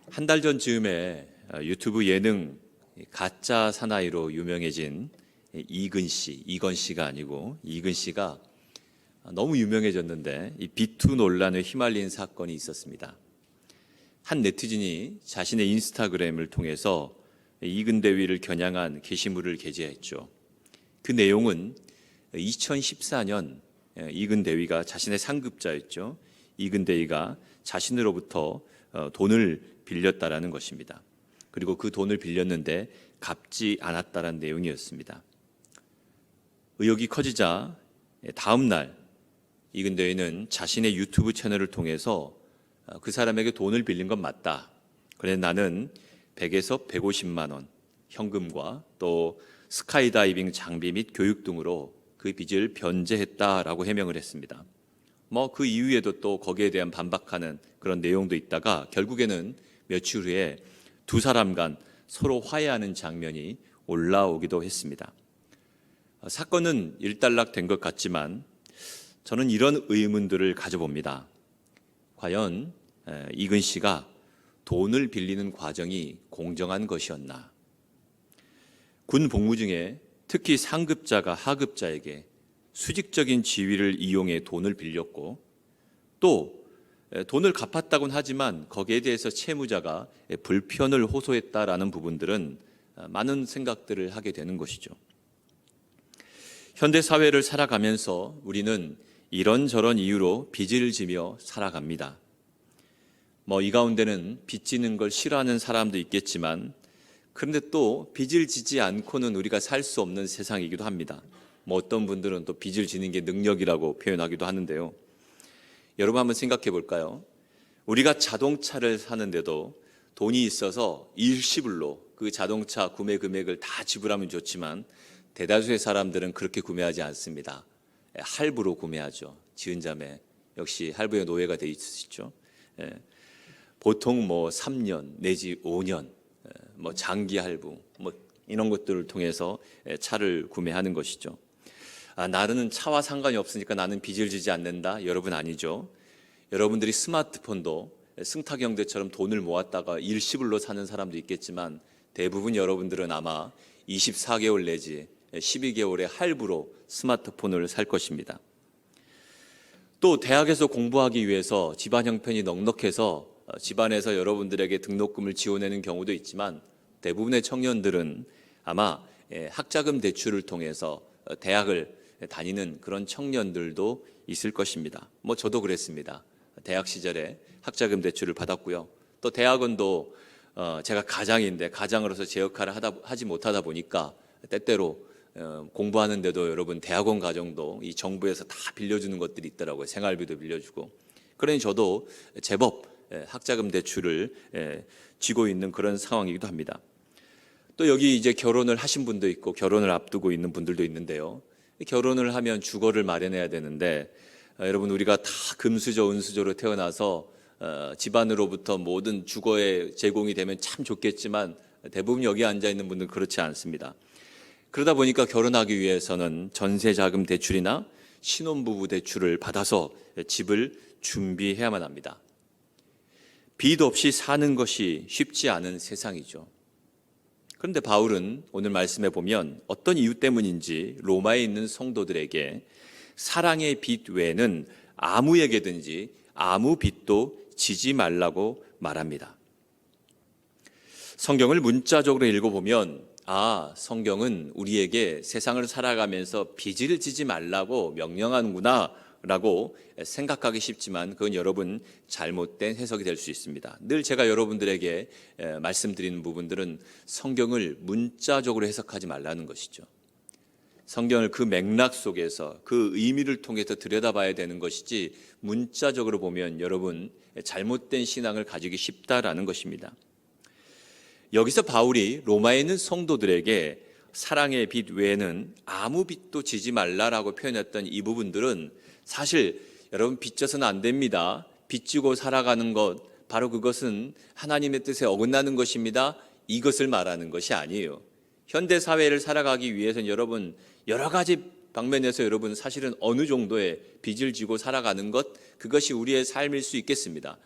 한 달 전쯤에 유튜브 예능 가짜 사나이로 유명해진 이건 씨가 아니고 이근 씨가 너무 유명해졌는데 이 비투 논란에 휘말린 사건이 있었습니다. 한 네티즌이 자신의 인스타그램을 통해서 이근 대위를 겨냥한 게시물을 게재했죠. 그 내용은 2014년 이근 대위가 자신의 상급자였죠. 이근 대위가 자신으로부터 돈을 빌렸다라는 것입니다. 그리고 그 돈을 빌렸는데 갚지 않았다라는 내용이었습니다. 의혹이 커지자 다음 날 이근 대위는 자신의 유튜브 채널을 통해서 그 사람에게 돈을 빌린 건 맞다. 그래서 나는 100에서 150만 원 현금과 또 스카이다이빙 장비 및 교육 등으로 그 빚을 변제했다라고 해명을 했습니다. 그 이후에도 또 거기에 대한 반박하는 그런 내용도 있다가 결국에는 며칠 후에 두 사람 간 서로 화해하는 장면이 올라오기도 했습니다. 사건은 일단락된 것 같지만 저는 이런 의문들을 가져봅니다. 과연 이근 씨가 돈을 빌리는 과정이 공정한 것이었나? 군 복무 중에 특히 상급자가 하급자에게 수직적인 지위를 이용해 돈을 빌렸고 또 돈을 갚았다고는 하지만 거기에 대해서 채무자가 불편을 호소했다라는 부분들은 많은 생각들을 하게 되는 것이죠. 현대 사회를 살아가면서 우리는 이런저런 이유로 빚을 지며 살아갑니다. 이 가운데는 빚 지는 걸 싫어하는 사람도 있겠지만 그런데 또 빚을 지지 않고는 우리가 살 수 없는 세상이기도 합니다. 어떤 분들은 또 빚을 지는 게 능력이라고 표현하기도 하는데요. 여러분 한번 생각해 볼까요? 우리가 자동차를 사는데도 돈이 있어서 일시불로 그 자동차 구매 금액을 다 지불하면 좋지만 대다수의 사람들은 그렇게 구매하지 않습니다. 할부로 구매하죠. 지은 자매 역시 할부의 노예가 돼 있으시죠. 보통 3년 내지 5년 장기 할부 이런 것들을 통해서 차를 구매하는 것이죠. 나는 차와 상관이 없으니까 나는 빚을 지지 않는다. 여러분 아니죠. 여러분들이 스마트폰도 승탁영대처럼 돈을 모았다가 일시불로 사는 사람도 있겠지만 대부분 여러분들은 아마 24개월 내지 12개월의 할부로 스마트폰을 살 것입니다. 또 대학에서 공부하기 위해서 집안 형편이 넉넉해서 집안에서 여러분들에게 등록금을 지원하는 경우도 있지만 대부분의 청년들은 아마 학자금 대출을 통해서 대학을 다니는 그런 청년들도 있을 것입니다. 저도 그랬습니다. 대학 시절에 학자금 대출을 받았고요. 또 대학원도 제가 가장인데 가장으로서 제 역할을 하지 못하다 보니까 때때로 공부하는데도 여러분 대학원 과정도 이 정부에서 다 빌려주는 것들이 있더라고요. 생활비도 빌려주고. 그러니 저도 제법 학자금 대출을 쥐고 있는 그런 상황이기도 합니다. 또 여기 이제 결혼을 하신 분도 있고 결혼을 앞두고 있는 분들도 있는데요. 결혼을 하면 주거를 마련해야 되는데 여러분 우리가 다 금수저 은수저로 태어나서 집안으로부터 모든 주거에 제공이 되면 참 좋겠지만 대부분 여기 앉아 있는 분들은 그렇지 않습니다. 그러다 보니까 결혼하기 위해서는 전세자금 대출이나 신혼부부 대출을 받아서 집을 준비해야만 합니다. 빚 없이 사는 것이 쉽지 않은 세상이죠. 그런데 바울은 오늘 말씀에 보면 어떤 이유 때문인지 로마에 있는 성도들에게 사랑의 빚 외에는 아무에게든지 아무 빚도 지지 말라고 말합니다. 성경을 문자적으로 읽어보면 성경은 우리에게 세상을 살아가면서 빚을 지지 말라고 명령하는구나 라고 생각하기 쉽지만 그건 여러분 잘못된 해석이 될 수 있습니다. 늘 제가 여러분들에게 말씀드리는 부분들은 성경을 문자적으로 해석하지 말라는 것이죠. 성경을 그 맥락 속에서 그 의미를 통해서 들여다봐야 되는 것이지 문자적으로 보면 여러분 잘못된 신앙을 가지기 쉽다라는 것입니다. 여기서 바울이 로마에 있는 성도들에게 사랑의 빚 외에는 아무 빚도 지지 말라라고 표현했던 이 부분들은 사실 여러분 빚져서는 안 됩니다. 빚지고 살아가는 것 바로 그것은 하나님의 뜻에 어긋나는 것입니다. 이것을 말하는 것이 아니에요. 현대 사회를 살아가기 위해서는 여러분 여러 가지 방면에서 여러분 사실은 어느 정도의 빚을 지고 살아가는 것 그것이 우리의 삶일 수 있겠습니다.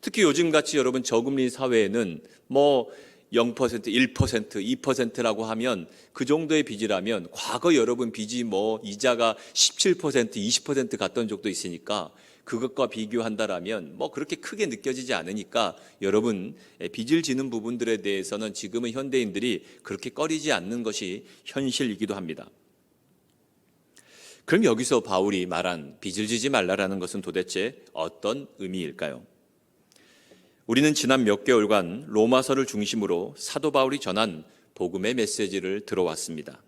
특히 요즘같이 여러분 저금리 사회에는 뭐 0%, 1%, 2%라고 하면 그 정도의 빚이라면 과거 여러분 빚이 뭐 이자가 17%, 20% 갔던 적도 있으니까 그것과 비교한다라면 뭐 그렇게 크게 느껴지지 않으니까 여러분 빚을 지는 부분들에 대해서는 지금은 현대인들이 그렇게 꺼리지 않는 것이 현실이기도 합니다. 그럼 여기서 바울이 말한 빚을 지지 말라라는 것은 도대체 어떤 의미일까요? 우리는 지난 몇 개월간 로마서를 중심으로 사도 바울이 전한 복음의 메시지를 들어왔습니다.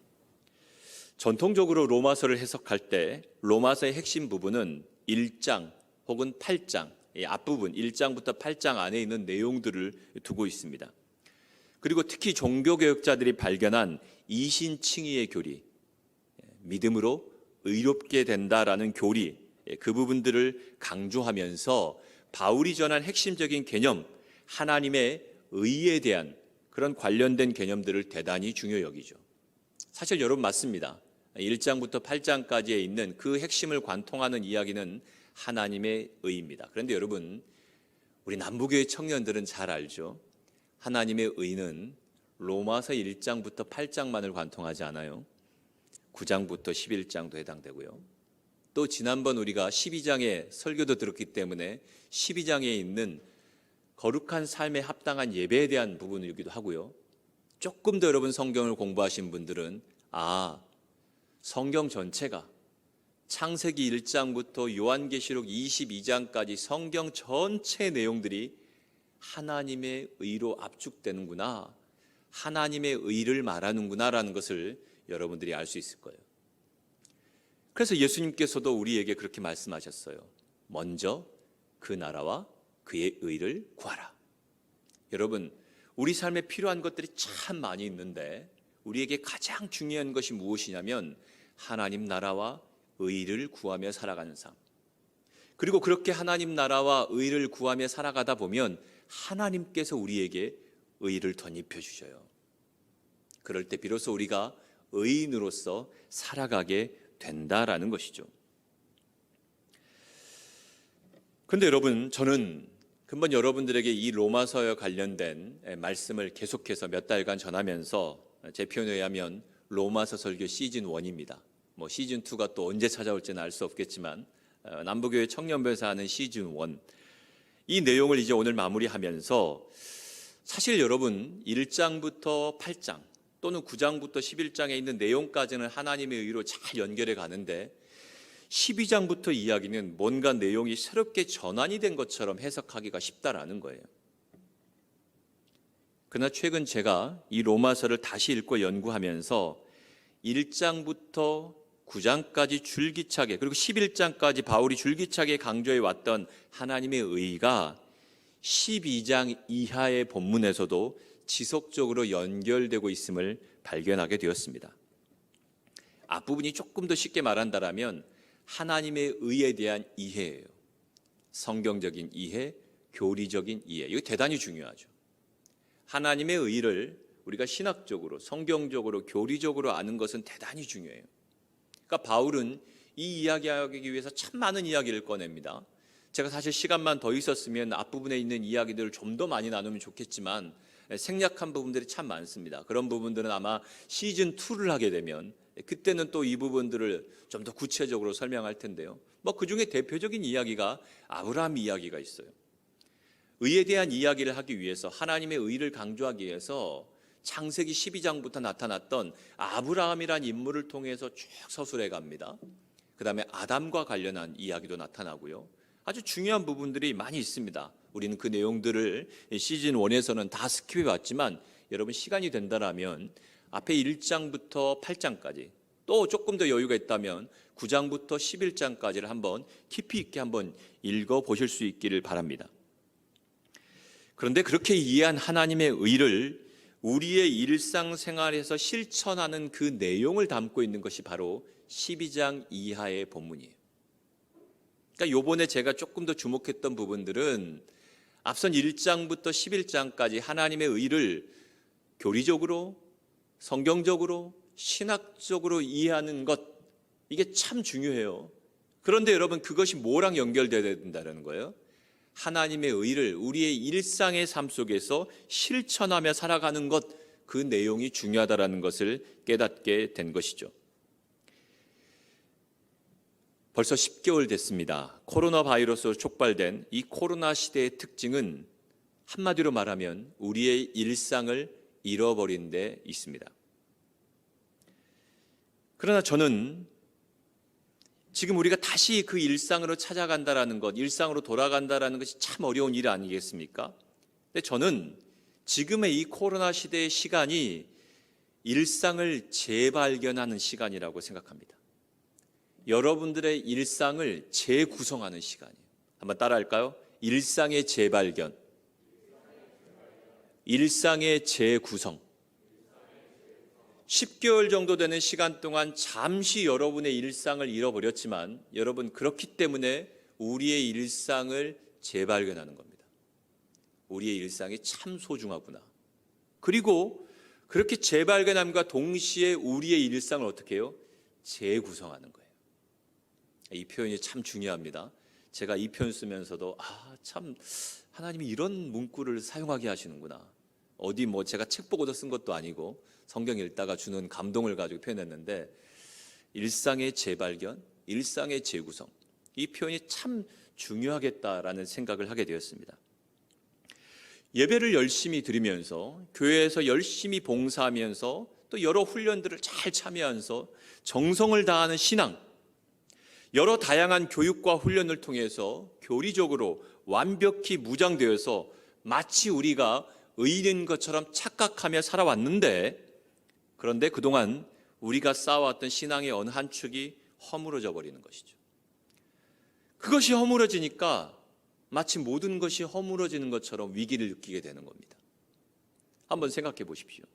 전통적으로 로마서를 해석할 때 로마서의 핵심 부분은 1장 혹은 8장, 앞부분 1장부터 8장 안에 있는 내용들을 두고 있습니다. 그리고 특히 종교개혁자들이 발견한 이신칭의의 교리, 믿음으로 의롭게 된다라는 교리, 그 부분들을 강조하면서 바울이 전한 핵심적인 개념, 하나님의 의에 대한 그런 관련된 개념들을 대단히 중요히 여기죠. 사실 여러분 맞습니다. 1장부터 8장까지에 있는 그 핵심을 관통하는 이야기는 하나님의 의입니다. 그런데 여러분, 우리 남부교회 청년들은 잘 알죠. 하나님의 의는 로마서 1장부터 8장만을 관통하지 않아요. 9장부터 11장도 해당되고요. 또 지난번 우리가 12장의 설교도 들었기 때문에 12장에 있는 거룩한 삶에 합당한 예배에 대한 부분이기도 하고요. 조금 더 여러분 성경을 공부하신 분들은 성경 전체가 창세기 1장부터 요한계시록 22장까지 성경 전체 내용들이 하나님의 의로 압축되는구나, 하나님의 의를 말하는구나라는 것을 여러분들이 알 수 있을 거예요. 그래서 예수님께서도 우리에게 그렇게 말씀하셨어요. 먼저 그 나라와 그의 의를 구하라. 여러분, 우리 삶에 필요한 것들이 참 많이 있는데 우리에게 가장 중요한 것이 무엇이냐면 하나님 나라와 의를 구하며 살아가는 삶. 그리고 그렇게 하나님 나라와 의를 구하며 살아가다 보면 하나님께서 우리에게 의를 덧입혀 주셔요. 그럴 때 비로소 우리가 의인으로서 살아가게 된다라는 것이죠. 그런데 여러분, 저는 금방 여러분들에게 이 로마서에 관련된 말씀을 계속해서 몇 달간 전하면서 제 표현에 의하면 로마서 설교 시즌 1입니다. 뭐 시즌 2가 또 언제 찾아올지는 알 수 없겠지만 남부교회 청년부에서 하는 시즌 1, 이 내용을 이제 오늘 마무리하면서 사실 여러분 1장부터 8장 또는 9장부터 11장에 있는 내용까지는 하나님의 의로 잘 연결해 가는데 12장부터 이야기는 뭔가 내용이 새롭게 전환이 된 것처럼 해석하기가 쉽다라는 거예요. 그러나 최근 제가 이 로마서를 다시 읽고 연구하면서 1장부터 9장까지 줄기차게, 그리고 11장까지 바울이 줄기차게 강조해 왔던 하나님의 의가 12장 이하의 본문에서도 지속적으로 연결되고 있음을 발견하게 되었습니다. 앞부분이 조금 더 쉽게 말한다면 하나님의 의에 대한 이해예요. 성경적인 이해, 교리적인 이해. 이거 대단히 중요하죠. 하나님의 의를 우리가 신학적으로, 성경적으로, 교리적으로 아는 것은 대단히 중요해요. 그러니까 바울은 이 이야기하기 위해서 참 많은 이야기를 꺼냅니다. 제가 사실 시간만 더 있었으면 앞부분에 있는 이야기들을 좀 더 많이 나누면 좋겠지만 생략한 부분들이 참 많습니다. 그런 부분들은 아마 시즌 2를 하게 되면 그때는 또 이 부분들을 좀 더 구체적으로 설명할 텐데요. 뭐 그중에 대표적인 이야기가 아브라함 이야기가 있어요. 의에 대한 이야기를 하기 위해서, 하나님의 의를 강조하기 위해서 창세기 12장부터 나타났던 아브라함이란 인물을 통해서 쭉 서술해 갑니다. 그 다음에 아담과 관련한 이야기도 나타나고요. 아주 중요한 부분들이 많이 있습니다. 우리는 그 내용들을 시즌 1에서는 다 스킵해 봤지만 여러분 시간이 된다면 앞에 1장부터 8장까지, 또 조금 더 여유가 있다면 9장부터 11장까지를 한번 깊이 있게 한번 읽어보실 수 있기를 바랍니다. 그런데 그렇게 이해한 하나님의 의를 우리의 일상생활에서 실천하는 그 내용을 담고 있는 것이 바로 12장 이하의 본문이에요. 그러니까 요번에 제가 조금 더 주목했던 부분들은 앞선 1장부터 11장까지 하나님의 의를 교리적으로, 성경적으로, 신학적으로 이해하는 것, 이게 참 중요해요. 그런데 여러분 그것이 뭐랑 연결되어야 된다는 거예요? 하나님의 의를 우리의 일상의 삶 속에서 실천하며 살아가는 것, 그 내용이 중요하다는 것을 깨닫게 된 것이죠. 벌써 10개월 됐습니다. 코로나 바이러스로 촉발된 이 코로나 시대의 특징은 한마디로 말하면 우리의 일상을 잃어버린 데 있습니다. 그러나 저는 지금 우리가 다시 그 일상으로 찾아간다라는 것, 일상으로 돌아간다라는 것이 참 어려운 일 아니겠습니까? 근데 저는 지금의 이 코로나 시대의 시간이 일상을 재발견하는 시간이라고 생각합니다. 여러분들의 일상을 재구성하는 시간이에요. 한번 따라할까요? 일상의 재발견, 일상의 재구성. 10개월 정도 되는 시간 동안 잠시 여러분의 일상을 잃어버렸지만 여러분, 그렇기 때문에 우리의 일상을 재발견하는 겁니다. 우리의 일상이 참 소중하구나. 그리고 그렇게 재발견함과 동시에 우리의 일상을 어떻게 해요? 재구성하는 거예요. 이 표현이 참 중요합니다. 제가 이 표현 쓰면서도 참 하나님이 이런 문구를 사용하게 하시는구나. 어디 제가 책 보고서 쓴 것도 아니고 성경 읽다가 주는 감동을 가지고 표현했는데, 일상의 재발견, 일상의 재구성, 이 표현이 참 중요하겠다라는 생각을 하게 되었습니다. 예배를 열심히 드리면서, 교회에서 열심히 봉사하면서, 또 여러 훈련들을 잘 참여하면서 정성을 다하는 신앙, 여러 다양한 교육과 훈련을 통해서 교리적으로 완벽히 무장되어서 마치 우리가 의인인 것처럼 착각하며 살아왔는데, 그런데 그동안 우리가 쌓아왔던 신앙의 어느 한 축이 허물어져 버리는 것이죠. 그것이 허물어지니까 마치 모든 것이 허물어지는 것처럼 위기를 느끼게 되는 겁니다. 한번 생각해 보십시오.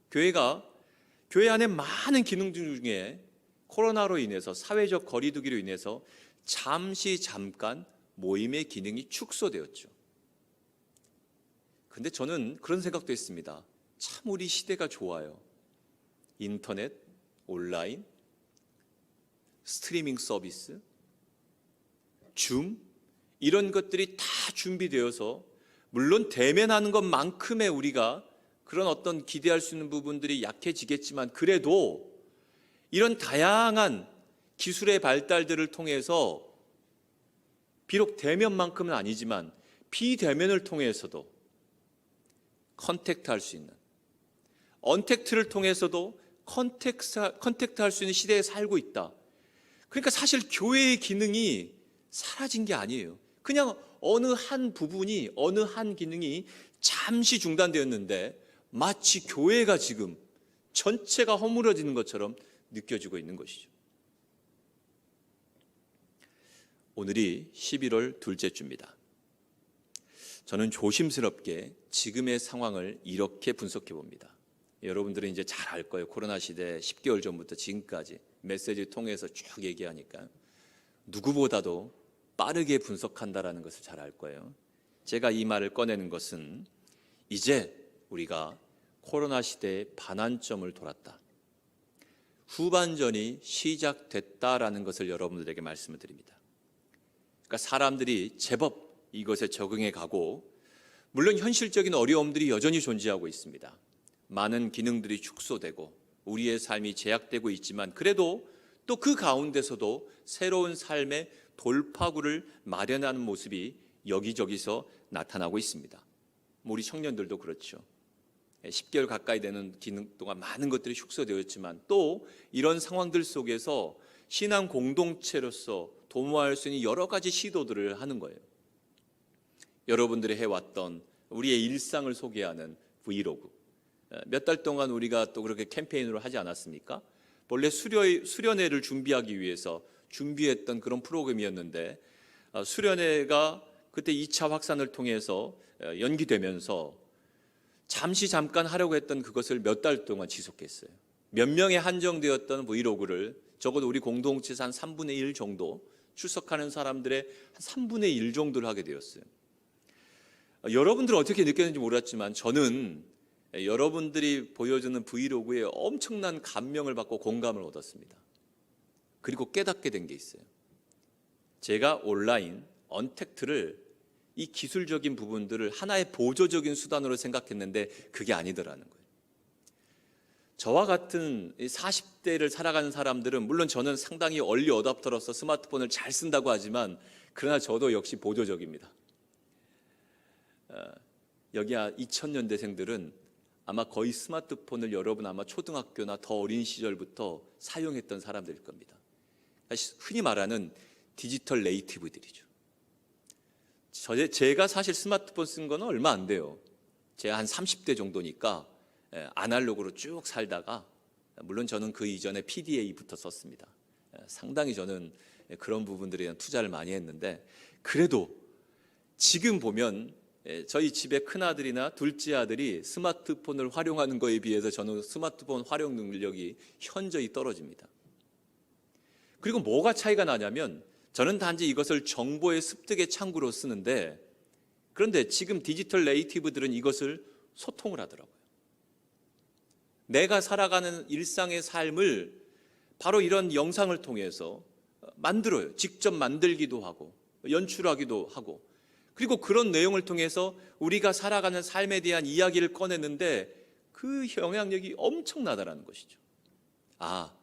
교회 안에 많은 기능 중에 코로나로 인해서, 사회적 거리두기로 인해서 잠깐 모임의 기능이 축소되었죠. 근데 저는 그런 생각도 했습니다. 참 우리 시대가 좋아요. 인터넷, 온라인, 스트리밍 서비스, 줌, 이런 것들이 다 준비되어서, 물론 대면하는 것만큼의 우리가 그런 어떤 기대할 수 있는 부분들이 약해지겠지만, 그래도 이런 다양한 기술의 발달들을 통해서 비록 대면만큼은 아니지만 비대면을 통해서도 컨택트할 수 있는, 언택트를 통해서도 컨택트할 수 있는 시대에 살고 있다. 그러니까 사실 교회의 기능이 사라진 게 아니에요. 그냥 어느 한 부분이, 어느 한 기능이 잠시 중단되었는데 마치 교회가 지금 전체가 허물어지는 것처럼 느껴지고 있는 것이죠. 오늘이 11월 둘째 주입니다. 저는 조심스럽게 지금의 상황을 이렇게 분석해 봅니다. 여러분들은 이제 잘 알 거예요. 코로나 시대 10개월 전부터 지금까지 메시지를 통해서 쭉 얘기하니까 누구보다도 빠르게 분석한다라는 것을 잘 알 거예요. 제가 이 말을 꺼내는 것은 이제 우리가 코로나 시대의 반환점을 돌았다, 후반전이 시작됐다라는 것을 여러분들에게 말씀을 드립니다. 그러니까 사람들이 제법 이것에 적응해 가고, 물론 현실적인 어려움들이 여전히 존재하고 있습니다. 많은 기능들이 축소되고 우리의 삶이 제약되고 있지만, 그래도 또 그 가운데서도 새로운 삶의 돌파구를 마련하는 모습이 여기저기서 나타나고 있습니다. 우리 청년들도 그렇죠. 10개월 가까이 되는 기능 동안 많은 것들이 축소되었지만, 또 이런 상황들 속에서 신앙 공동체로서 도모할 수 있는 여러 가지 시도들을 하는 거예요. 여러분들이 해왔던 우리의 일상을 소개하는 브이로그, 몇 달 동안 우리가 또 그렇게 캠페인으로 하지 않았습니까? 원래 수련회를 준비하기 위해서 준비했던 그런 프로그램이었는데, 수련회가 그때 2차 확산을 통해서 연기되면서 잠깐 하려고 했던 그것을 몇 달 동안 지속했어요. 몇 명에 한정되었던 브이로그를 적어도 우리 공동체에서 한 3분의 1 정도, 출석하는 사람들의 한 3분의 1 정도를 하게 되었어요. 여러분들은 어떻게 느꼈는지 몰랐지만 저는 여러분들이 보여주는 브이로그에 엄청난 감명을 받고 공감을 얻었습니다. 그리고 깨닫게 된 게 있어요. 제가 온라인, 언택트를 이 기술적인 부분들을 하나의 보조적인 수단으로 생각했는데 그게 아니더라는 거예요. 저와 같은 40대를 살아가는 사람들은, 물론 저는 상당히 얼리 어답터로서 스마트폰을 잘 쓴다고 하지만 그러나 저도 역시 보조적입니다. 여기 2000년대생들은 아마 거의 스마트폰을 여러분 아마 초등학교나 더 어린 시절부터 사용했던 사람들일 겁니다. 흔히 말하는 디지털 네이티브들이죠. 제가 사실 스마트폰 쓴 거는 얼마 안 돼요. 제가 한 30대 정도니까 아날로그로 쭉 살다가, 물론 저는 그 이전에 PDA부터 썼습니다. 상당히 저는 그런 부분들에 대한 투자를 많이 했는데, 그래도 지금 보면 저희 집의 큰아들이나 둘째 아들이 스마트폰을 활용하는 거에 비해서 저는 스마트폰 활용 능력이 현저히 떨어집니다. 그리고 뭐가 차이가 나냐면, 저는 단지 이것을 정보의 습득의 창구로 쓰는데, 그런데 지금 디지털 네이티브들은 이것을 소통을 하더라고요. 내가 살아가는 일상의 삶을 바로 이런 영상을 통해서 만들어요. 직접 만들기도 하고 연출하기도 하고, 그리고 그런 내용을 통해서 우리가 살아가는 삶에 대한 이야기를 꺼내는데 그 영향력이 엄청나다라는 것이죠. 아,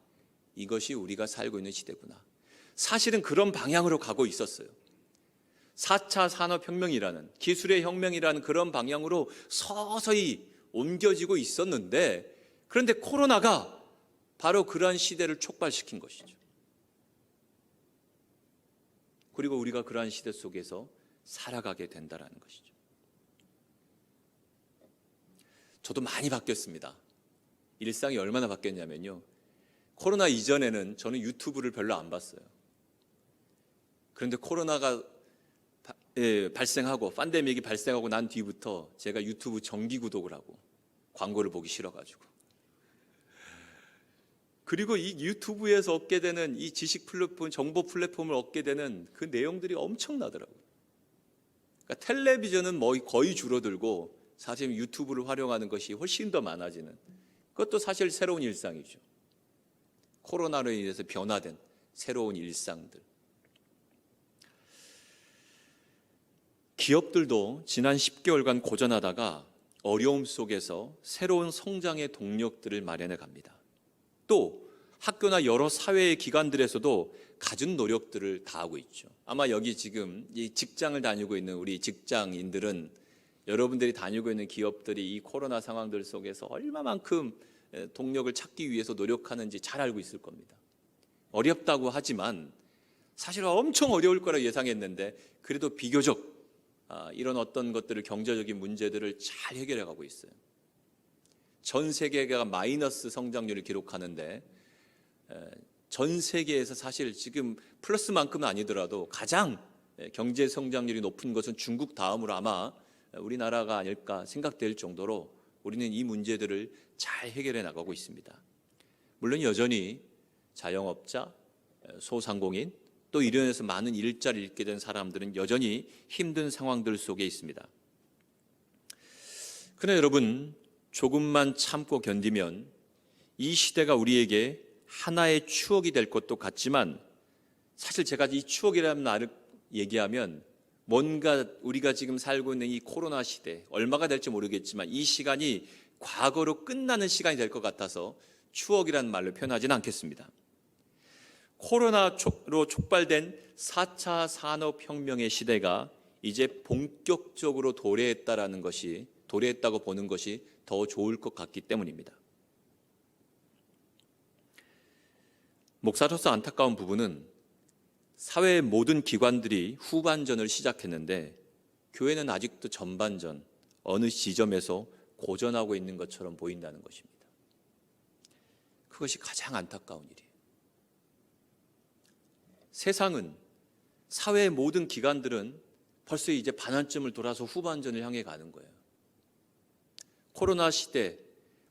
이것이 우리가 살고 있는 시대구나. 사실은 그런 방향으로 가고 있었어요. 4차 산업혁명이라는, 기술의 혁명이라는 그런 방향으로 서서히 옮겨지고 있었는데, 그런데 코로나가 바로 그러한 시대를 촉발시킨 것이죠. 그리고 우리가 그러한 시대 속에서 살아가게 된다는 것이죠. 저도 많이 바뀌었습니다. 일상이 얼마나 바뀌었냐면요, 코로나 이전에는 저는 유튜브를 별로 안 봤어요. 그런데 코로나가 발생하고 팬데믹이 발생하고 난 뒤부터 제가 유튜브 정기 구독을 하고, 광고를 보기 싫어가지고. 그리고 이 유튜브에서 얻게 되는 이 지식 플랫폼, 정보 플랫폼을 얻게 되는 그 내용들이 엄청나더라고요. 그러니까 텔레비전은 거의 줄어들고 사실 유튜브를 활용하는 것이 훨씬 더 많아지는, 그것도 사실 새로운 일상이죠. 코로나로 인해서 변화된 새로운 일상들. 기업들도 지난 10개월간 고전하다가 어려움 속에서 새로운 성장의 동력들을 마련해 갑니다. 또 학교나 여러 사회의 기관들에서도 갖은 노력들을 다하고 있죠. 아마 여기 지금 이 직장을 다니고 있는 우리 직장인들은 여러분들이 다니고 있는 기업들이 이 코로나 상황들 속에서 얼마만큼 동력을 찾기 위해서 노력하는지 잘 알고 있을 겁니다. 어렵다고 하지만 사실 엄청 어려울 거라 예상했는데 그래도 비교적 이런 어떤 것들을, 경제적인 문제들을 잘 해결해 가고 있어요. 전 세계가 마이너스 성장률을 기록하는데, 전 세계에서 사실 지금 플러스만큼은 아니더라도 가장 경제 성장률이 높은 것은 중국 다음으로 아마 우리나라가 아닐까 생각될 정도로 우리는 이 문제들을 잘 해결해 나가고 있습니다. 물론 여전히 자영업자, 소상공인, 또 이로 인해서 많은 일자리를 잃게 된 사람들은 여전히 힘든 상황들 속에 있습니다. 그러나 여러분, 조금만 참고 견디면 이 시대가 우리에게 하나의 추억이 될 것도 같지만, 사실 제가 이 추억이라는 말을 얘기하면 뭔가 우리가 지금 살고 있는 이 코로나 시대, 얼마가 될지 모르겠지만 이 시간이 과거로 끝나는 시간이 될 것 같아서 추억이라는 말로 표현하지는 않겠습니다. 코로나로 촉발된 4차 산업혁명의 시대가 이제 본격적으로 도래했다고 보는 것이 더 좋을 것 같기 때문입니다. 목사로서 안타까운 부분은 사회의 모든 기관들이 후반전을 시작했는데 교회는 아직도 전반전, 어느 지점에서 고전하고 있는 것처럼 보인다는 것입니다. 그것이 가장 안타까운 일이에요. 세상은, 사회의 모든 기관들은 벌써 이제 반환점을 돌아서 후반전을 향해 가는 거예요. 코로나 시대,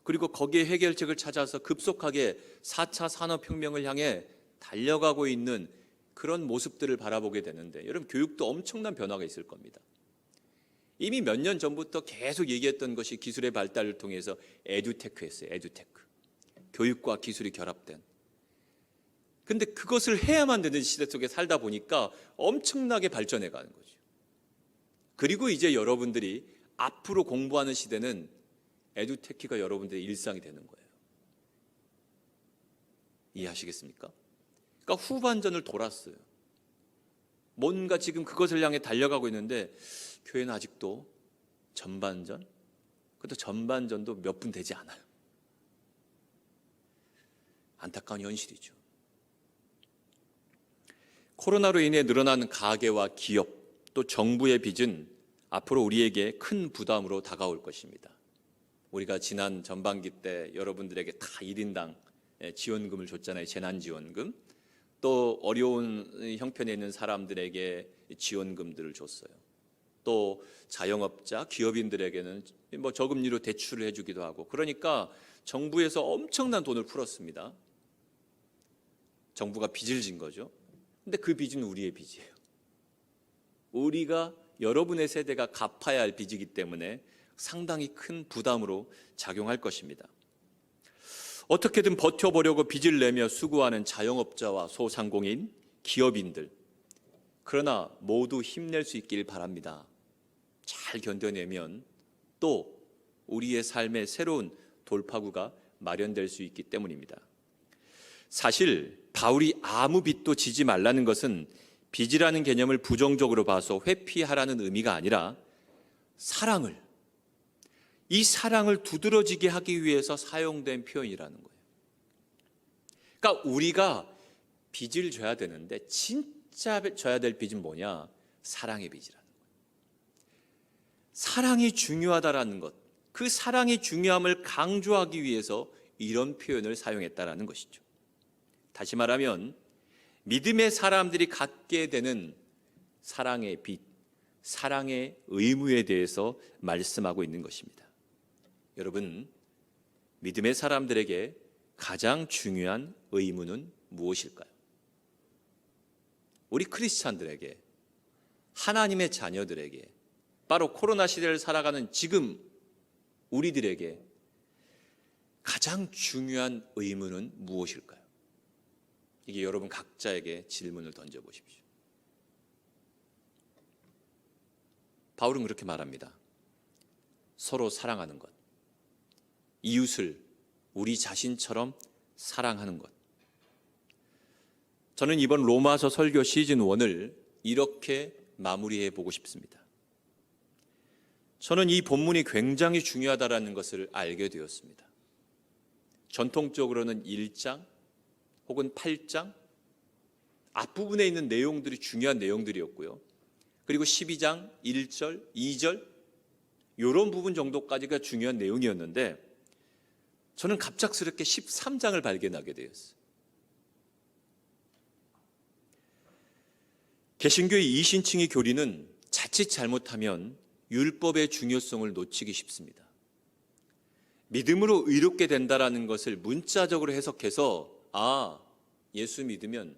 그리고 거기에 해결책을 찾아서 급속하게 4차 산업혁명을 향해 달려가고 있는 그런 모습들을 바라보게 되는데, 여러분, 교육도 엄청난 변화가 있을 겁니다. 이미 몇 년 전부터 계속 얘기했던 것이 기술의 발달을 통해서 에듀테크였어요. 에듀테크. 교육과 기술이 결합된. 근데 그것을 해야만 되는 시대 속에 살다 보니까 엄청나게 발전해 가는 거죠. 그리고 이제 여러분들이 앞으로 공부하는 시대는 에듀테키가 여러분들의 일상이 되는 거예요. 이해하시겠습니까? 그러니까 후반전을 돌았어요. 뭔가 지금 그것을 향해 달려가고 있는데 교회는 아직도 전반전, 그것도 전반전도 몇 분 되지 않아요. 안타까운 현실이죠. 코로나로 인해 늘어나는 가계와 기업, 또 정부의 빚은 앞으로 우리에게 큰 부담으로 다가올 것입니다. 우리가 지난 전반기 때 여러분들에게 다 1인당 지원금을 줬잖아요. 재난지원금. 또 어려운 형편에 있는 사람들에게 지원금들을 줬어요. 또 자영업자, 기업인들에게는 뭐 저금리로 대출을 해주기도 하고, 그러니까 정부에서 엄청난 돈을 풀었습니다. 정부가 빚을 진 거죠. 근데 그 빚은 우리의 빚이에요. 우리가, 여러분의 세대가 갚아야 할 빚이기 때문에 상당히 큰 부담으로 작용할 것입니다. 어떻게든 버텨보려고 빚을 내며 수고하는 자영업자와 소상공인, 기업인들, 그러나 모두 힘낼 수 있길 바랍니다. 잘 견뎌내면 또 우리의 삶의 새로운 돌파구가 마련될 수 있기 때문입니다. 사실 바울이 아무 빚도 지지 말라는 것은 빚이라는 개념을 부정적으로 봐서 회피하라는 의미가 아니라 이 사랑을 두드러지게 하기 위해서 사용된 표현이라는 거예요. 그러니까 우리가 빚을 져야 되는데 진짜 져야 될 빚은 뭐냐? 사랑의 빚이라는 거예요. 사랑이 중요하다라는 것, 그 사랑의 중요함을 강조하기 위해서 이런 표현을 사용했다라는 것이죠. 다시 말하면 믿음의 사람들이 갖게 되는 사랑의 빚, 사랑의 의무에 대해서 말씀하고 있는 것입니다. 여러분, 믿음의 사람들에게 가장 중요한 의무는 무엇일까요? 우리 크리스찬들에게, 하나님의 자녀들에게, 바로 코로나 시대를 살아가는 지금 우리들에게 가장 중요한 의무는 무엇일까요? 이게 여러분 각자에게 질문을 던져보십시오. 바울은 그렇게 말합니다. 서로 사랑하는 것, 이웃을 우리 자신처럼 사랑하는 것. 저는 이번 로마서 설교 시즌 1을 이렇게 마무리해 보고 싶습니다. 저는 이 본문이 굉장히 중요하다는 것을 알게 되었습니다. 전통적으로는 1장 혹은 8장 앞부분에 있는 내용들이 중요한 내용들이었고요. 그리고 12장 1절, 2절 이런 부분 정도까지가 중요한 내용이었는데 저는 갑작스럽게 13장을 발견하게 되었어요. 개신교의 이신칭의 교리는 자칫 잘못하면 율법의 중요성을 놓치기 쉽습니다. 믿음으로 의롭게 된다라는 것을 문자적으로 해석해서 예수 믿으면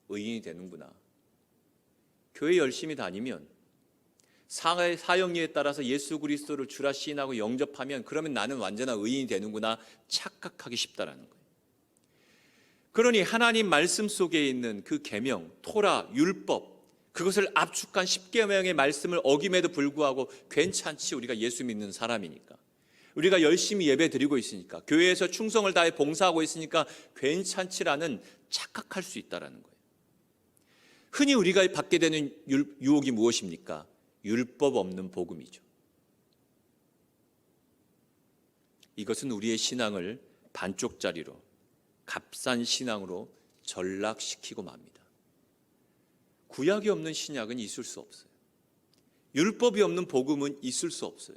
의인이 되는구나. 교회 열심히 다니면 사형리에 따라서 예수 그리스도를 주라 시인하고 영접하면 그러면 나는 완전한 의인이 되는구나 착각하기 쉽다라는 거예요. 그러니 하나님 말씀 속에 있는 그 계명, 토라, 율법, 그것을 압축한 10계명의 말씀을 어김에도 불구하고 괜찮지, 우리가 예수 믿는 사람이니까, 우리가 열심히 예배 드리고 있으니까, 교회에서 충성을 다해 봉사하고 있으니까 괜찮지라는 착각할 수 있다는 거예요. 흔히 우리가 받게 되는 유혹이 무엇입니까? 율법 없는 복음이죠. 이것은 우리의 신앙을 반쪽짜리로, 값싼 신앙으로 전락시키고 맙니다. 구약이 없는 신약은 있을 수 없어요. 율법이 없는 복음은 있을 수 없어요.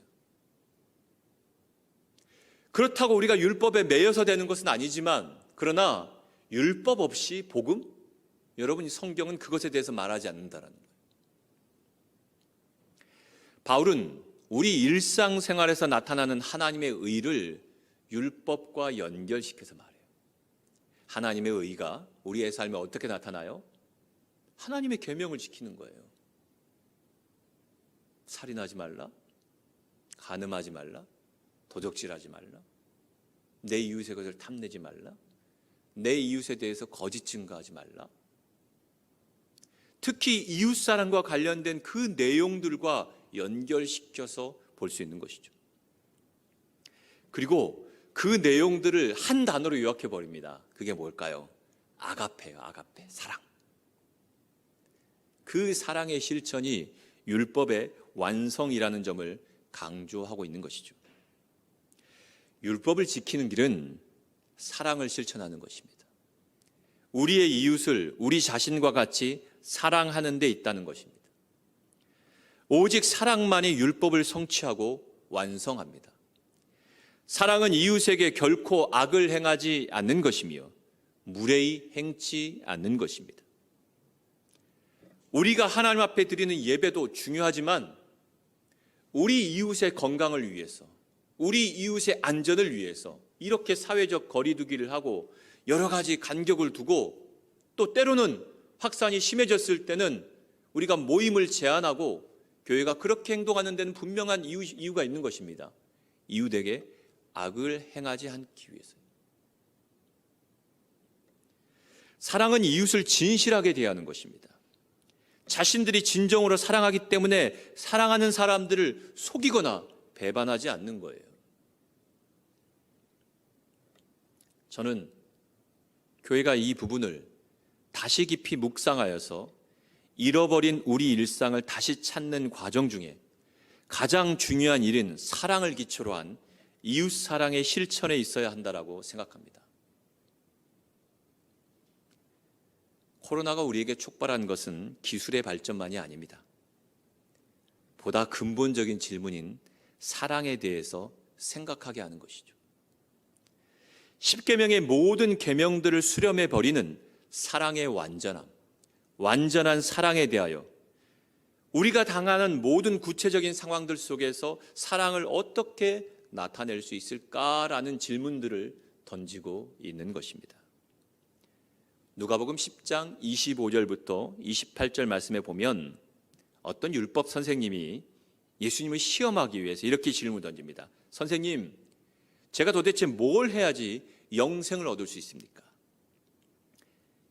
그렇다고 우리가 율법에 매여서 되는 것은 아니지만, 그러나 율법 없이 복음? 여러분이 성경은 그것에 대해서 말하지 않는다라는 거예요. 바울은 우리 일상생활에서 나타나는 하나님의 의를 율법과 연결시켜서 말해요. 하나님의 의가 우리의 삶에 어떻게 나타나요? 하나님의 계명을 지키는 거예요. 살인하지 말라, 간음하지 말라, 도적질하지 말라, 내 이웃의 것을 탐내지 말라, 내 이웃에 대해서 거짓 증거하지 말라. 특히 이웃사랑과 관련된 그 내용들과 연결시켜서 볼 수 있는 것이죠. 그리고 그 내용들을 한 단어로 요약해 버립니다. 그게 뭘까요? 아가페요. 아가페, 사랑. 그 사랑의 실천이 율법의 완성이라는 점을 강조하고 있는 것이죠. 율법을 지키는 길은 사랑을 실천하는 것입니다. 우리의 이웃을 우리 자신과 같이 사랑하는 데 있다는 것입니다. 오직 사랑만이 율법을 성취하고 완성합니다. 사랑은 이웃에게 결코 악을 행하지 않는 것이며 무례히 행치 않는 것입니다. 우리가 하나님 앞에 드리는 예배도 중요하지만 우리 이웃의 건강을 위해서, 우리 이웃의 안전을 위해서 이렇게 사회적 거리두기를 하고 여러 가지 간격을 두고 또 때로는 확산이 심해졌을 때는 우리가 모임을 제한하고 교회가 그렇게 행동하는 데는 분명한 이유가 있는 것입니다. 이웃에게 악을 행하지 않기 위해서요. 사랑은 이웃을 진실하게 대하는 것입니다. 자신들이 진정으로 사랑하기 때문에 사랑하는 사람들을 속이거나 배반하지 않는 거예요. 저는 교회가 이 부분을 다시 깊이 묵상하여서 잃어버린 우리 일상을 다시 찾는 과정 중에 가장 중요한 일은 사랑을 기초로 한 이웃 사랑의 실천에 있어야 한다라고 생각합니다. 코로나가 우리에게 촉발한 것은 기술의 발전만이 아닙니다. 보다 근본적인 질문인 사랑에 대해서 생각하게 하는 것이죠. 10계명의 모든 계명들을 수렴해 버리는 사랑의 완전함, 완전한 사랑에 대하여 우리가 당하는 모든 구체적인 상황들 속에서 사랑을 어떻게 나타낼 수 있을까라는 질문들을 던지고 있는 것입니다. 누가복음 10장 25절부터 28절 말씀에 보면 어떤 율법 선생님이 예수님을 시험하기 위해서 이렇게 질문을 던집니다. 선생님, 제가 도대체 뭘 해야지 영생을 얻을 수 있습니까?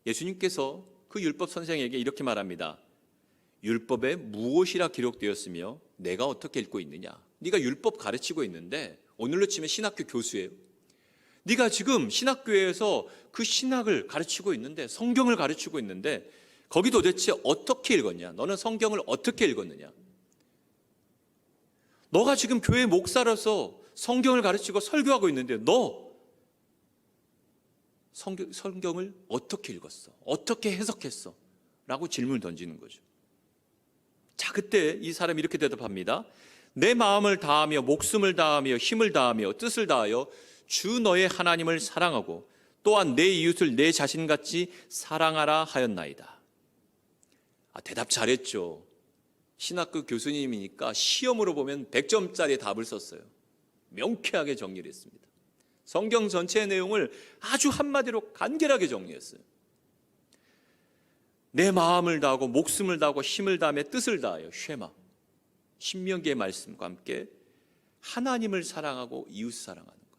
예수님께서 그 율법 선생에게 이렇게 말합니다. 율법에 무엇이라 기록되었으며 내가 어떻게 읽고 있느냐? 네가 율법 가르치고 있는데 오늘로 치면 신학교 교수예요. 네가 지금 신학교에서 그 신학을 가르치고 있는데 성경을 가르치고 있는데 거기 도대체 어떻게 읽었냐? 너는 성경을 어떻게 읽었느냐? 너가 지금 교회 목사로서 성경을 가르치고 설교하고 있는데 너 성경을 어떻게 읽었어? 어떻게 해석했어? 라고 질문을 던지는 거죠. 자, 그때 이 사람이 이렇게 대답합니다. 내 마음을 다하며 목숨을 다하며 힘을 다하며 뜻을 다하여 주 너의 하나님을 사랑하고 또한 내 이웃을 내 자신같이 사랑하라 하였나이다. 대답 잘했죠. 신학교 교수님이니까 시험으로 보면 100점짜리 답을 썼어요. 명쾌하게 정리를 했습니다. 성경 전체의 내용을 아주 한마디로 간결하게 정리했어요. 내 마음을 다하고 목숨을 다하고 힘을 다하며 뜻을 다하여 쉐마, 신명기의 말씀과 함께 하나님을 사랑하고 이웃 사랑하는 것,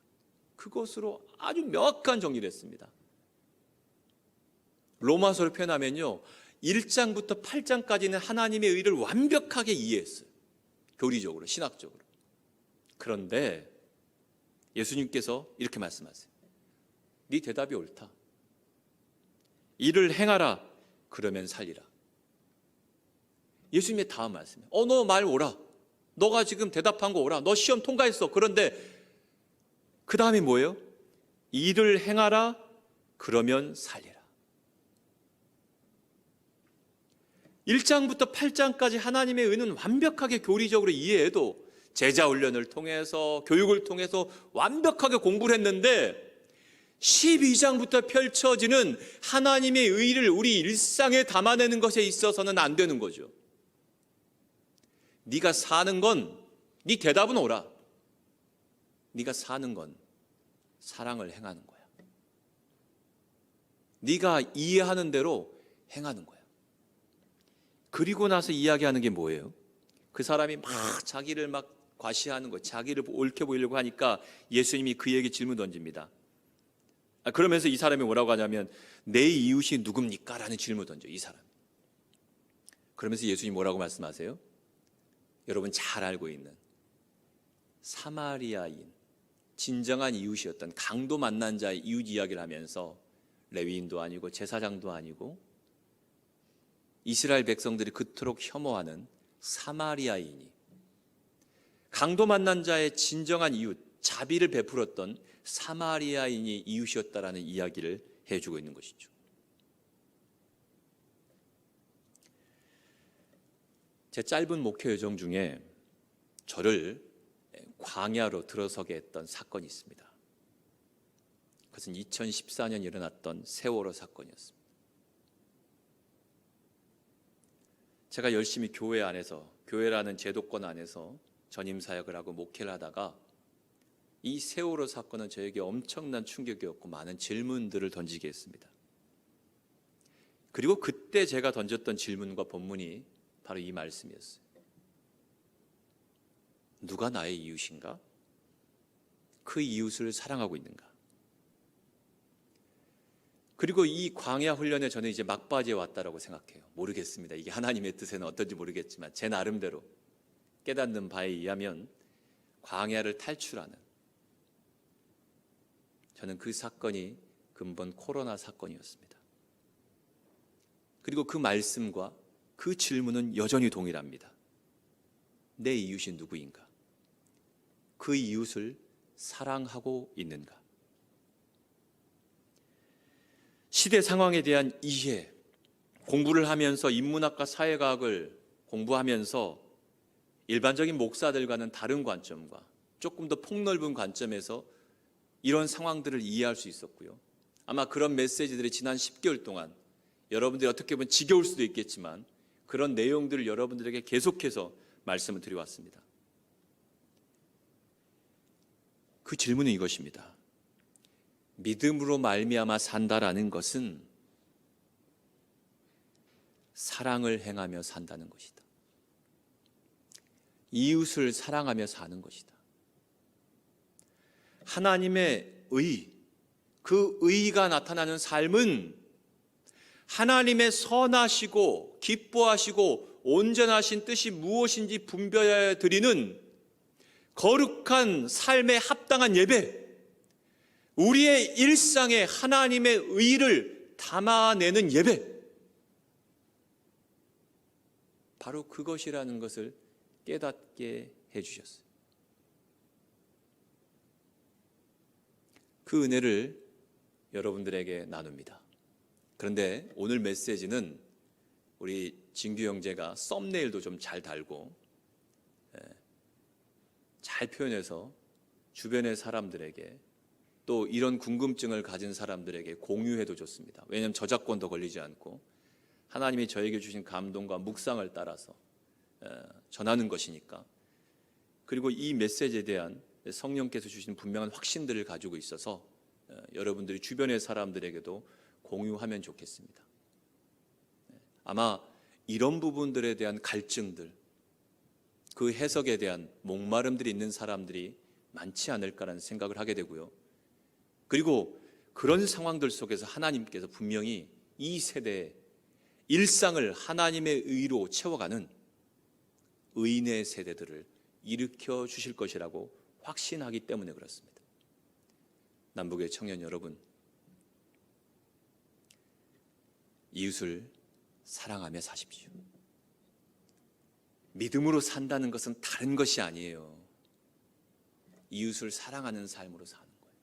그것으로 아주 명확한 정리를 했습니다. 로마서를 표현하면요 1장부터 8장까지는 하나님의 의를 완벽하게 이해했어요. 교리적으로, 신학적으로. 그런데 예수님께서 이렇게 말씀하세요. 네 대답이 옳다. 이를 행하라. 그러면 살리라. 예수님의 다음 말씀이에요. 너 말 오라. 너가 지금 대답한 거 오라. 너 시험 통과했어. 그런데 그 다음이 뭐예요? 이를 행하라. 그러면 살리라. 1장부터 8장까지 하나님의 의는 완벽하게 교리적으로 이해해도 제자 훈련을 통해서 교육을 통해서 완벽하게 공부를 했는데 12장부터 펼쳐지는 하나님의 의를 우리 일상에 담아내는 것에 있어서는 안 되는 거죠. 네가 사는 건, 네 대답은 오라. 네가 사는 건 사랑을 행하는 거야. 네가 이해하는 대로 행하는 거야. 그리고 나서 이야기하는 게 뭐예요? 그 사람이 막 자기를 막 과시하는 거, 자기를 옳게 보이려고 하니까 예수님이 그에게 질문 던집니다. 그러면서 이 사람이 뭐라고 하냐면 내 이웃이 누굽니까? 라는 질문을 던져. 이 사람. 그러면서 예수님이 뭐라고 말씀하세요? 여러분 잘 알고 있는 사마리아인, 진정한 이웃이었던 강도 만난 자의 이웃 이야기를 하면서 레위인도 아니고 제사장도 아니고 이스라엘 백성들이 그토록 혐오하는 사마리아인이, 강도 만난 자의 진정한 이웃, 자비를 베풀었던 사마리아인이 이웃이었다라는 이야기를 해주고 있는 것이죠. 제 짧은 목회 여정 중에 저를 광야로 들어서게 했던 사건이 있습니다. 그것은 2014년 일어났던 세월호 사건이었습니다. 제가 열심히 교회 안에서, 교회라는 제도권 안에서 전임 사역을 하고 목회를 하다가 이 세월호 사건은 저에게 엄청난 충격이었고 많은 질문들을 던지게 했습니다. 그리고 그때 제가 던졌던 질문과 본문이 바로 이 말씀이었어요. 누가 나의 이웃인가? 그 이웃을 사랑하고 있는가? 그리고 이 광야 훈련에 저는 이제 막바지에 왔다라고 생각해요. 모르겠습니다. 이게 하나님의 뜻에는 어떤지 모르겠지만 제 나름대로 깨닫는 바에 의하면 광야를 탈출하는, 저는 그 사건이 근본 코로나 사건이었습니다. 그리고 그 말씀과 그 질문은 여전히 동일합니다. 내 이웃이 누구인가? 그 이웃을 사랑하고 있는가? 시대 상황에 대한 이해, 공부를 하면서 인문학과 사회과학을 공부하면서 일반적인 목사들과는 다른 관점과 조금 더 폭넓은 관점에서 이런 상황들을 이해할 수 있었고요. 아마 그런 메시지들이 지난 10개월 동안 여러분들이 어떻게 보면 지겨울 수도 있겠지만 그런 내용들을 여러분들에게 계속해서 말씀을 드려왔습니다. 그 질문은 이것입니다. 믿음으로 말미암아 산다라는 것은 사랑을 행하며 산다는 것이다. 이웃을 사랑하며 사는 것이다. 하나님의 의, 그 의가 나타나는 삶은 하나님의 선하시고 기뻐하시고 온전하신 뜻이 무엇인지 분별하여 드리는 거룩한 삶에 합당한 예배, 우리의 일상에 하나님의 의를 담아내는 예배, 바로 그것이라는 것을 깨닫게 해주셨어요. 그 은혜를 여러분들에게 나눕니다. 그런데 오늘 메시지는 우리 진규 형제가 썸네일도 좀 잘 달고 잘 표현해서 주변의 사람들에게, 또 이런 궁금증을 가진 사람들에게 공유해도 좋습니다. 왜냐하면 저작권도 걸리지 않고 하나님이 저에게 주신 감동과 묵상을 따라서 전하는 것이니까. 그리고 이 메시지에 대한 성령께서 주신 분명한 확신들을 가지고 있어서 여러분들이 주변의 사람들에게도 공유하면 좋겠습니다. 아마 이런 부분들에 대한 갈증들, 그 해석에 대한 목마름들이 있는 사람들이 많지 않을까라는 생각을 하게 되고요. 그리고 그런 상황들 속에서 하나님께서 분명히 이 세대의 일상을 하나님의 의로 채워가는 의인의 세대들을 일으켜 주실 것이라고 확신하기 때문에 그렇습니다. 남북의 청년 여러분, 이웃을 사랑하며 사십시오. 믿음으로 산다는 것은 다른 것이 아니에요. 이웃을 사랑하는 삶으로 사는 거예요.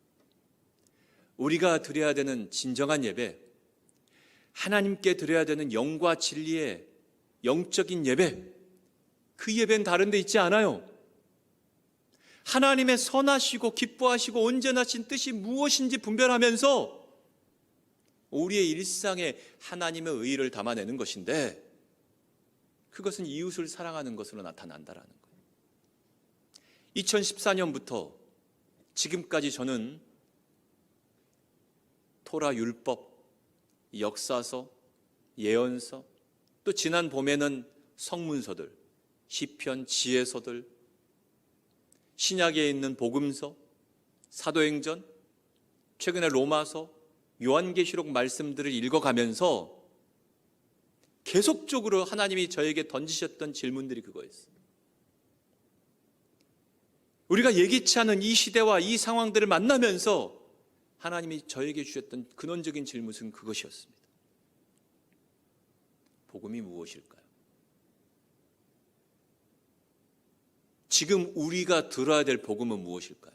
우리가 드려야 되는 진정한 예배, 하나님께 드려야 되는 영과 진리의 영적인 예배, 그 예배는 다른 데 있지 않아요. 하나님의 선하시고 기뻐하시고 온전하신 뜻이 무엇인지 분별하면서 우리의 일상에 하나님의 의를 담아내는 것인데, 그것은 이웃을 사랑하는 것으로 나타난다라는 거예요. 2014년부터 지금까지 저는 토라 율법, 역사서, 예언서, 또 지난 봄에는 성문서들, 시편, 지혜서들, 신약에 있는 복음서, 사도행전, 최근에 로마서, 요한계시록 말씀들을 읽어가면서 계속적으로 하나님이 저에게 던지셨던 질문들이 그거였어요. 우리가 예기치 않은 이 시대와 이 상황들을 만나면서 하나님이 저에게 주셨던 근원적인 질문은 그것이었습니다. 복음이 무엇일까요? 지금 우리가 들어야 될 복음은 무엇일까요?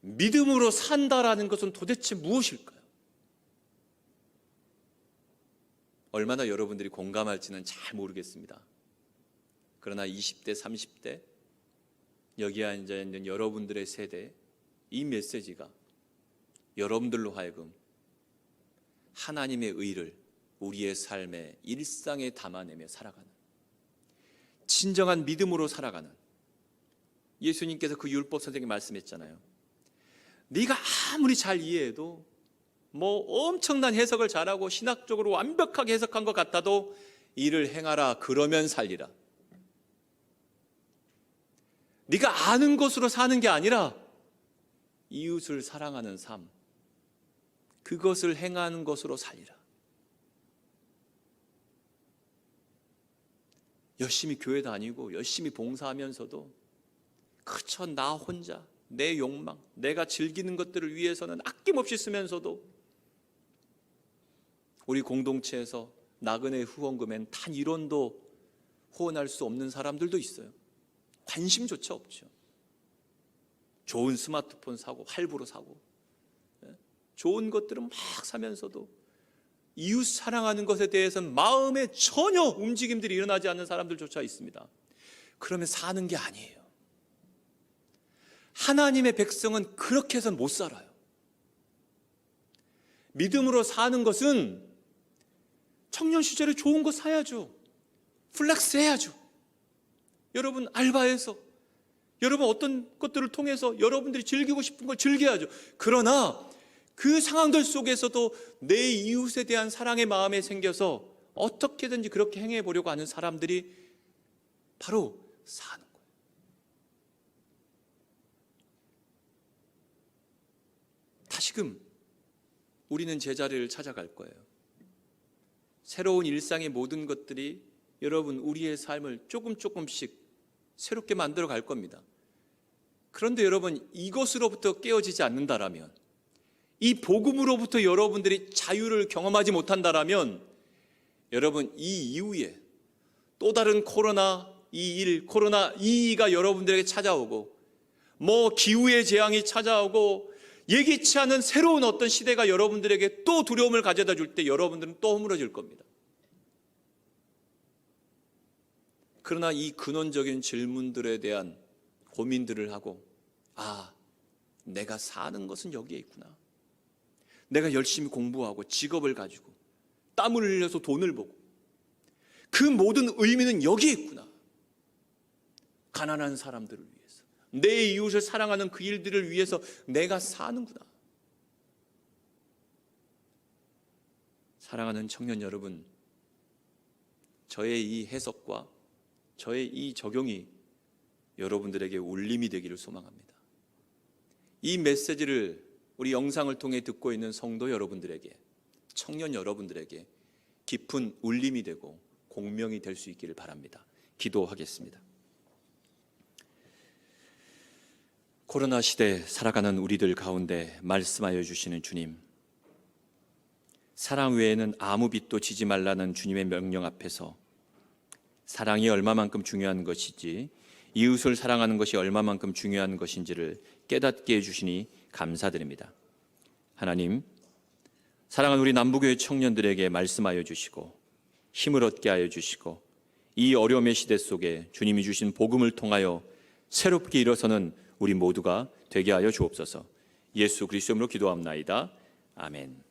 믿음으로 산다라는 것은 도대체 무엇일까요? 얼마나 여러분들이 공감할지는 잘 모르겠습니다. 그러나 20대, 30대 여기 앉아 있는 여러분들의 세대, 이 메시지가 여러분들로 하여금 하나님의 의를 우리의 삶의 일상에 담아내며 살아가는, 진정한 믿음으로 살아가는, 예수님께서 그 율법 선생님이 말씀했잖아요. 네가 아무리 잘 이해해도 뭐 엄청난 해석을 잘하고 신학적으로 완벽하게 해석한 것 같아도 이를 행하라, 그러면 살리라. 네가 아는 것으로 사는 게 아니라 이웃을 사랑하는 삶, 그것을 행하는 것으로 살리라. 열심히 교회 다니고 열심히 봉사하면서도 그저 나 혼자, 내 욕망, 내가 즐기는 것들을 위해서는 아낌없이 쓰면서도 우리 공동체에서 나그네 후원금엔 단 1원도 후원할 수 없는 사람들도 있어요. 관심조차 없죠. 좋은 스마트폰 사고, 할부로 사고, 좋은 것들은 막 사면서도 이웃 사랑하는 것에 대해서는 마음에 전혀 움직임들이 일어나지 않는 사람들조차 있습니다. 그러면 사는 게 아니에요. 하나님의 백성은 그렇게 해서는 못 살아요. 믿음으로 사는 것은 청년 시절에 좋은 거 사야죠. 플렉스 해야죠. 여러분 알바해서, 여러분 어떤 것들을 통해서 여러분들이 즐기고 싶은 걸 즐겨야죠. 그러나 그 상황들 속에서도 내 이웃에 대한 사랑의 마음이 생겨서 어떻게든지 그렇게 행해 보려고 하는 사람들이 바로 사는 거예요. 다시금 우리는 제자리를 찾아갈 거예요. 새로운 일상의 모든 것들이 여러분 우리의 삶을 조금씩 새롭게 만들어 갈 겁니다. 그런데 여러분 이것으로부터 깨어지지 않는다라면, 이 복음으로부터 여러분들이 자유를 경험하지 못한다라면, 여러분 이 이후에 또 다른 코로나21, 코로나22가 여러분들에게 찾아오고, 뭐 기후의 재앙이 찾아오고, 예기치 않은 새로운 어떤 시대가 여러분들에게 또 두려움을 가져다 줄 때 여러분들은 또 허물어질 겁니다. 그러나 이 근원적인 질문들에 대한 고민들을 하고, 내가 사는 것은 여기에 있구나. 내가 열심히 공부하고 직업을 가지고 땀을 흘려서 돈을 벌고 그 모든 의미는 여기에 있구나. 가난한 사람들을 위해서, 내 이웃을 사랑하는 그 일들을 위해서 내가 사는구나. 사랑하는 청년 여러분, 저의 이 해석과 저의 이 적용이 여러분들에게 울림이 되기를 소망합니다. 이 메시지를 우리 영상을 통해 듣고 있는 성도 여러분들에게, 청년 여러분들에게 깊은 울림이 되고 공명이 될 수 있기를 바랍니다. 기도하겠습니다. 코로나 시대 살아가는 우리들 가운데 말씀하여 주시는 주님, 사랑 외에는 아무 빛도 지지 말라는 주님의 명령 앞에서 사랑이 얼마만큼 중요한 것인지, 이웃을 사랑하는 것이 얼마만큼 중요한 것인지를 깨닫게 해주시니 감사드립니다. 하나님, 사랑하는 우리 남부교회 청년들에게 말씀하여 주시고 힘을 얻게 하여 주시고, 이 어려움의 시대 속에 주님이 주신 복음을 통하여 새롭게 일어서는 우리 모두가 되게 하여 주옵소서. 예수 그리스도 이름으로 기도합나이다. 아멘.